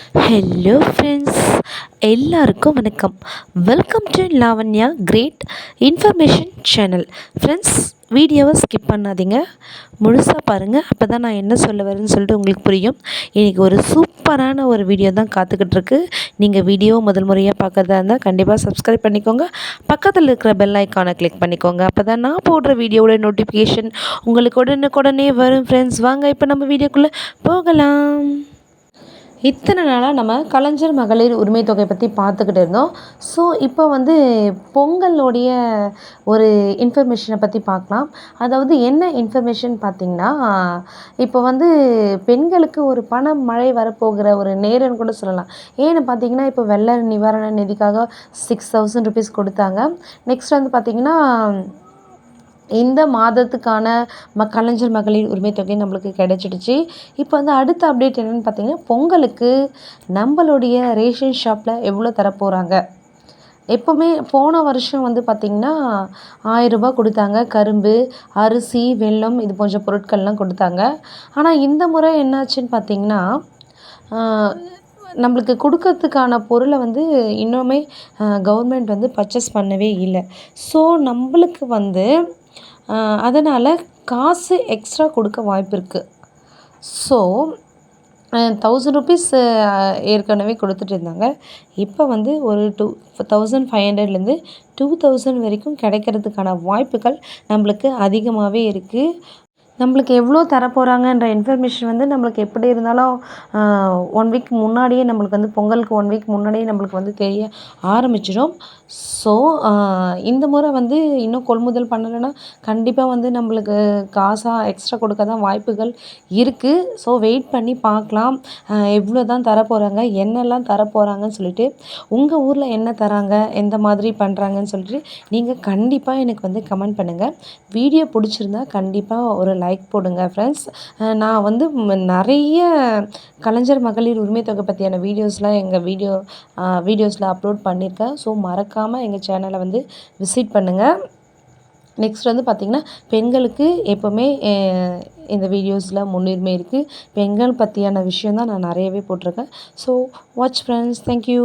Hello friends, எல்லாருக்கும் வணக்கம். Welcome to Lavanya great information channel. Friends, வீடியோவை ஸ்கிப் பண்ணாதீங்க, முழுசாக பாருங்கள். அப்போ தான் நான் என்ன சொல்ல வரேன்னு சொல்லிட்டு உங்களுக்கு புரியும். இன்றைக்கி ஒரு சூப்பரான ஒரு வீடியோ தான் காத்துக்கிட்டுருக்கு. நீங்கள் வீடியோவை முதல் முறையாக பார்க்குறதா இருந்தால் கண்டிப்பாக சப்ஸ்கிரைப் பண்ணிக்கோங்க. பக்கத்தில் இருக்கிற பெல் ஐக்கானை கிளிக் பண்ணிக்கோங்க. அப்போ தான் நான் போடுற வீடியோவோட நோட்டிஃபிகேஷன் உங்களுக்கு உடனுக்குடனே வரும். ஃப்ரெண்ட்ஸ், வாங்க இப்போ நம்ம வீடியோக்குள்ளே போகலாம். இத்தனை நாளாக நம்ம கலைஞர் மகளிர் உரிமை தொகை பற்றி பார்த்துக்கிட்டு இருந்தோம். ஸோ இப்போ பொங்கலோடைய ஒரு இன்ஃபர்மேஷனை பற்றி பார்க்கலாம். அதாவது என்ன இன்ஃபர்மேஷன் பார்த்திங்கன்னா, இப்போ பெண்களுக்கு ஒரு பண மழை வரப்போகிற ஒரு நேரம்னு கூட சொல்லலாம். ஏன்னு பார்த்திங்கன்னா, இப்போ வெள்ள நிவாரண நிதிக்காக 6000 ருபீஸ் கொடுத்தாங்க. நெக்ஸ்ட் பார்த்திங்கன்னா, இந்த மாதத்துக்கான கலைஞர் மகளிர் உரிமை தொகை நம்மளுக்கு கிடைச்சிடுச்சு. இப்போ அடுத்த அப்டேட் என்னென்னு பார்த்தீங்கன்னா, பொங்கலுக்கு நம்மளுடைய ரேஷன் ஷாப்பில் எவ்வளோ தரப்போகிறாங்க. எப்போவுமே போன வருஷம் பார்த்திங்கன்னா 1000 ரூபாய் கொடுத்தாங்க. கரும்பு, அரிசி, வெல்லம் இது போன்ற பொருட்கள்லாம் கொடுத்தாங்க. ஆனால் இந்த முறை என்னாச்சுன்னு பார்த்திங்கன்னா, நம்மளுக்கு கொடுக்கறதுக்கான பொருளை இன்னுமே கவர்மெண்ட் பர்ச்சேஸ் பண்ணவே இல்லை. ஸோ நம்மளுக்கு அதனால் காசு எக்ஸ்ட்ரா கொடுக்க வாய்ப்பு இருக்குது. ஸோ 1000 ருபீஸ் ஏற்கனவே கொடுத்துட்டு இருந்தாங்க. இப்போ ஒரு 1500லேருந்து 2000 வரைக்கும் கிடைக்கிறதுக்கான வாய்ப்புகள் நம்மளுக்கு அதிகமாகவே இருக்குது. நம்மளுக்கு எவ்வளோ தரப்போகிறாங்கன்ற இன்ஃபர்மேஷன் நம்மளுக்கு எப்படி இருந்தாலும் 1 வீக் முன்னாடியே நம்மளுக்கு பொங்கலுக்கு 1 வீக் முன்னாடியே நம்மளுக்கு தெரிய ஆரம்பிச்சிடும். ஸோ இந்த முறை இன்னும் கொள்முதல் பண்ணலைன்னா கண்டிப்பாக நம்மளுக்கு காசாக எக்ஸ்ட்ரா கொடுக்க தான் வாய்ப்புகள் இருக்குது. ஸோ வெயிட் பண்ணி பார்க்கலாம், எவ்வளோ தான் தரப்போகிறாங்க, என்னெல்லாம் தரப்போகிறாங்கன்னு சொல்லிட்டு. உங்கள் ஊரில் என்ன தராங்க, எந்த மாதிரி பண்ணுறாங்கன்னு சொல்லிட்டு நீங்கள் கண்டிப்பாக எனக்கு கமெண்ட் பண்ணுங்கள். வீடியோ பிடிச்சிருந்தா கண்டிப்பாக ஒரு லைக் போடுங்க ஃப்ரெண்ட்ஸ். நான் நிறைய கலைஞர் மகளிர் உரிமை தொகை பற்றியான வீடியோஸ்லாம் எங்கள் வீடியோஸில் அப்லோட் பண்ணியிருக்கேன். ஸோ மறக்காமல் எங்கள் சேனலை விசிட் பண்ணுங்கள். நெக்ஸ்ட் பார்த்திங்கன்னா, பெண்களுக்கு எப்போவுமே இந்த வீடியோஸில் முன்னுரிமை இருக்குது. பெண்கள் பற்றியான விஷயம் தான் நான் நிறையவே போட்டிருக்கேன். So watch friends, thank you.